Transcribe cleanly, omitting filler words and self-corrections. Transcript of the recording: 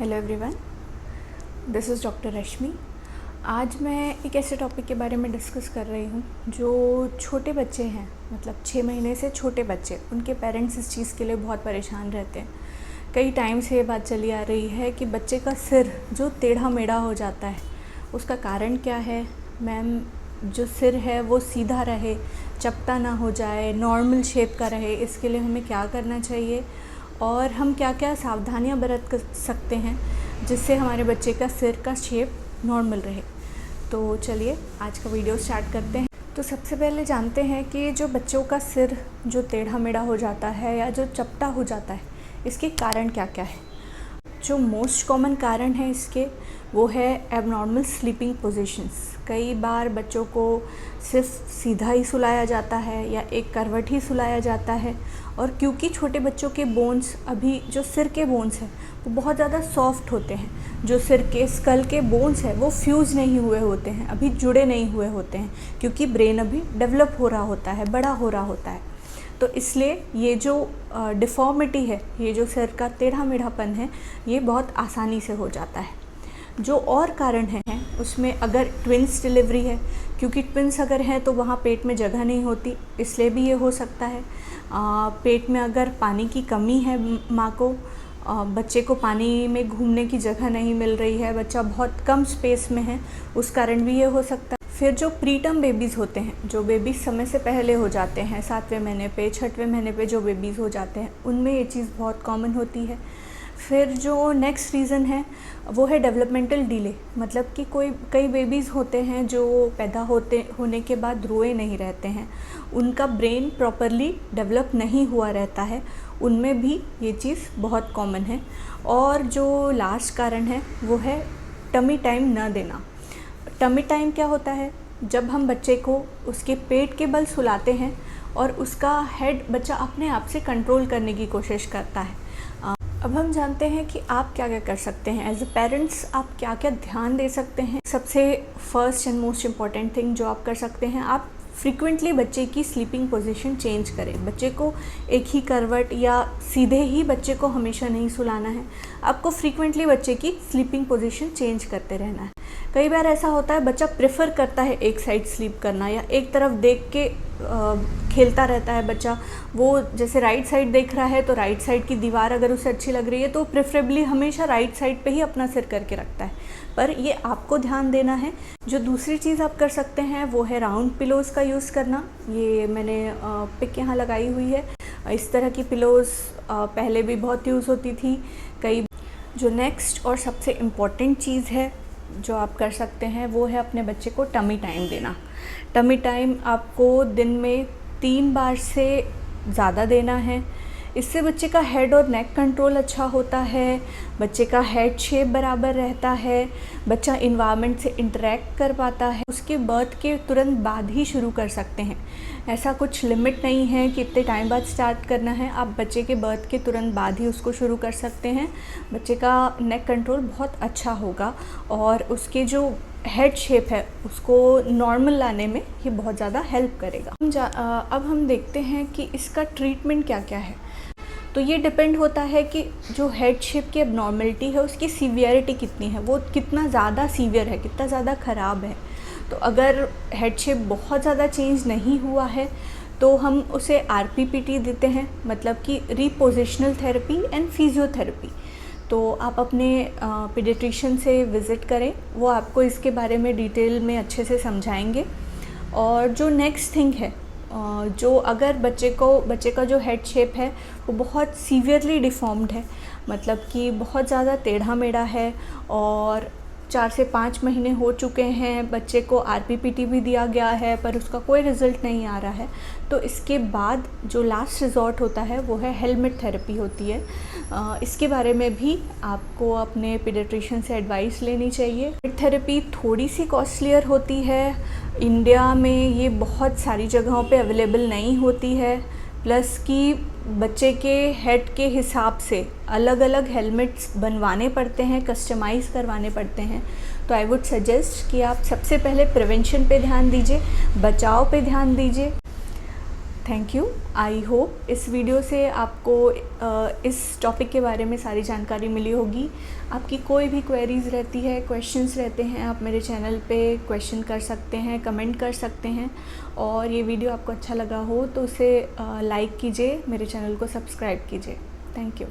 Hello everyone, this is doctor Rashmi. आज मैं एक ऐसे टॉपिक के बारे में डिस्कस कर रही हूँ जो छोटे बच्चे हैं, मतलब 6 महीने से छोटे बच्चे, उनके पेरेंट्स इस चीज़ के लिए बहुत परेशान रहते हैं। कई टाइम से ये बात चली आ रही है कि बच्चे का सिर जो टेढ़ा मेढ़ा हो जाता है, उसका कारण क्या है। मैम, जो सिर है वो सीधा रहे, चपटा ना हो जाए, नॉर्मल शेप का रहे, इसके लिए हमें क्या करना चाहिए और हम क्या क्या सावधानियां बरत कर सकते हैं जिससे हमारे बच्चे का सिर का शेप नॉर्मल रहे। तो चलिए आज का वीडियो स्टार्ट करते हैं। तो सबसे पहले जानते हैं कि जो बच्चों का सिर जो टेढ़ा मेढ़ा हो जाता है या जो चपटा हो जाता है, इसके कारण क्या क्या है। जो मोस्ट कॉमन कारण है इसके वो है एबनॉर्मल स्लीपिंग पोजीशंस। कई बार बच्चों को सिर्फ सीधा ही सुलाया जाता है या एक करवट ही सुलाया जाता है, और क्योंकि छोटे बच्चों के बोन्स, अभी जो सिर के बोन्स हैं वो बहुत ज़्यादा सॉफ्ट होते हैं, जो सिर के स्कल के बोन्स हैं वो फ्यूज़ नहीं हुए होते हैं, अभी जुड़े नहीं हुए होते हैं, क्योंकि ब्रेन अभी डेवलप हो रहा होता है, बड़ा हो रहा होता है। तो इसलिए ये जो डिफ़ॉर्मिटी है, ये जो सिर का टेढ़ा मेढ़ापन है, ये बहुत आसानी से हो जाता है। जो और कारण हैं उसमें अगर ट्विन्स डिलीवरी है, क्योंकि ट्विन्स अगर हैं तो वहाँ पेट में जगह नहीं होती, इसलिए भी ये हो सकता है। पेट में अगर पानी की कमी है, माँ को, बच्चे को पानी में घूमने की जगह नहीं मिल रही है, बच्चा बहुत कम स्पेस में है, उस कारण भी ये हो सकता है। फिर जो प्रीटर्म बेबीज़ होते हैं, जो बेबीज़ समय से पहले हो जाते हैं, 7वें महीने पे, 6वें महीने पे जो बेबीज़ हो जाते हैं, उनमें ये चीज़ बहुत कॉमन होती है। फिर जो नेक्स्ट रीज़न है वो है डेवलपमेंटल डिले, मतलब कि कई बेबीज़ होते हैं जो पैदा होने के बाद रोए नहीं रहते हैं, उनका ब्रेन प्रॉपरली डेवलप नहीं हुआ रहता है, उनमें भी ये चीज़ बहुत कॉमन है। और जो लास्ट कारण है वो है टमी टाइम न देना। टमी टाइम क्या होता है? जब हम बच्चे को उसके पेट के बल सुलाते हैं और उसका हेड बच्चा अपने आप से कंट्रोल करने की कोशिश करता है। अब हम जानते हैं कि आप क्या क्या कर सकते हैं एज ए पेरेंट्स, आप क्या क्या ध्यान दे सकते हैं। सबसे first and most important thing जो आप कर सकते हैं, आप फ्रीक्वेंटली बच्चे की स्लीपिंग पोजीशन चेंज करें। बच्चे को एक ही करवट या सीधे ही बच्चे को हमेशा नहीं सुलाना है, आपको फ्रीक्वेंटली बच्चे की स्लीपिंग पोजीशन चेंज करते रहना है। कई बार ऐसा होता है बच्चा प्रेफर करता है एक साइड स्लीप करना, या एक तरफ देख के खेलता रहता है बच्चा, वो जैसे राइट साइड देख रहा है तो राइट साइड की दीवार अगर उसे अच्छी लग रही है तो प्रेफरेबली हमेशा राइट साइड पे ही अपना सिर करके रखता है, पर ये आपको ध्यान देना है। जो दूसरी चीज़ आप कर सकते हैं वो है राउंड पिलोज़ का यूज़ करना। ये मैंने पिक यहाँ लगाई हुई है। इस तरह की पिलोज़ पहले भी बहुत यूज़ होती थी। जो नेक्स्ट और सबसे इम्पॉर्टेंट चीज़ है जो आप कर सकते हैं वो है अपने बच्चे को टमी टाइम देना। टमी टाइम आपको दिन में 3 बार से ज़्यादा देना है। इससे बच्चे का हेड और नेक कंट्रोल अच्छा होता है, बच्चे का हेड शेप बराबर रहता है, बच्चा इन्वायरमेंट से इंटरेक्ट कर पाता है। उसके बर्थ के तुरंत बाद ही शुरू कर सकते हैं, ऐसा कुछ लिमिट नहीं है कि इतने टाइम बाद स्टार्ट करना है, आप बच्चे के बर्थ के तुरंत बाद ही उसको शुरू कर सकते हैं। बच्चे का नेक कंट्रोल बहुत अच्छा होगा और उसके जो हेड शेप है उसको नॉर्मल लाने में ये बहुत ज़्यादा हेल्प करेगा। अब हम देखते हैं कि इसका ट्रीटमेंट क्या क्या है। तो ये डिपेंड होता है कि जो हेड शेप की एबनॉर्मलिटी है उसकी सीवियरिटी कितनी है, वो कितना ज़्यादा सीवियर है, कितना ज़्यादा ख़राब है। तो अगर हेड शेप बहुत ज़्यादा चेंज नहीं हुआ है तो हम उसे RPPT देते हैं, मतलब कि रीपोजिशनल थेरेपी एंड फिजियोथेरेपी। तो आप अपने पीडियाट्रिशियन से विज़िट करें, वो आपको इसके बारे में डिटेल में अच्छे से समझाएंगे। और जो नेक्स्ट थिंग है, जो अगर बच्चे का जो हेड शेप है वो बहुत सीवियरली डिफॉर्म्ड है, मतलब कि बहुत ज़्यादा टेढ़ा मेढ़ा है और 4 से 5 महीने हो चुके हैं, बच्चे को RPPT भी दिया गया है पर उसका कोई रिज़ल्ट नहीं आ रहा है, तो इसके बाद जो लास्ट रिज़ॉर्ट होता है वो है हेलमेट थेरेपी होती है। इसके बारे में भी आपको अपने पीडियाट्रिशियन से एडवाइस लेनी चाहिए। हेलमेट थेरेपी थोड़ी सी कॉस्टलियर होती है, इंडिया में ये बहुत सारी जगहों पे अवेलेबल नहीं होती है, प्लस कि बच्चे के हेड के हिसाब से अलग अलग हेलमेट्स बनवाने पड़ते हैं, कस्टमाइज़ करवाने पड़ते हैं। तो आई वुड सजेस्ट कि आप सबसे पहले प्रिवेंशन पे ध्यान दीजिए, बचाव पे ध्यान दीजिए। Thank you. आई होप इस वीडियो से आपको इस टॉपिक के बारे में सारी जानकारी मिली होगी। आपकी कोई भी क्वेरीज़ रहती है, क्वेश्चंस रहते हैं, आप मेरे चैनल पे क्वेश्चन कर सकते हैं, कमेंट कर सकते हैं। और ये वीडियो आपको अच्छा लगा हो तो उसे लाइक कीजिए, मेरे चैनल को सब्सक्राइब कीजिए। Thank you.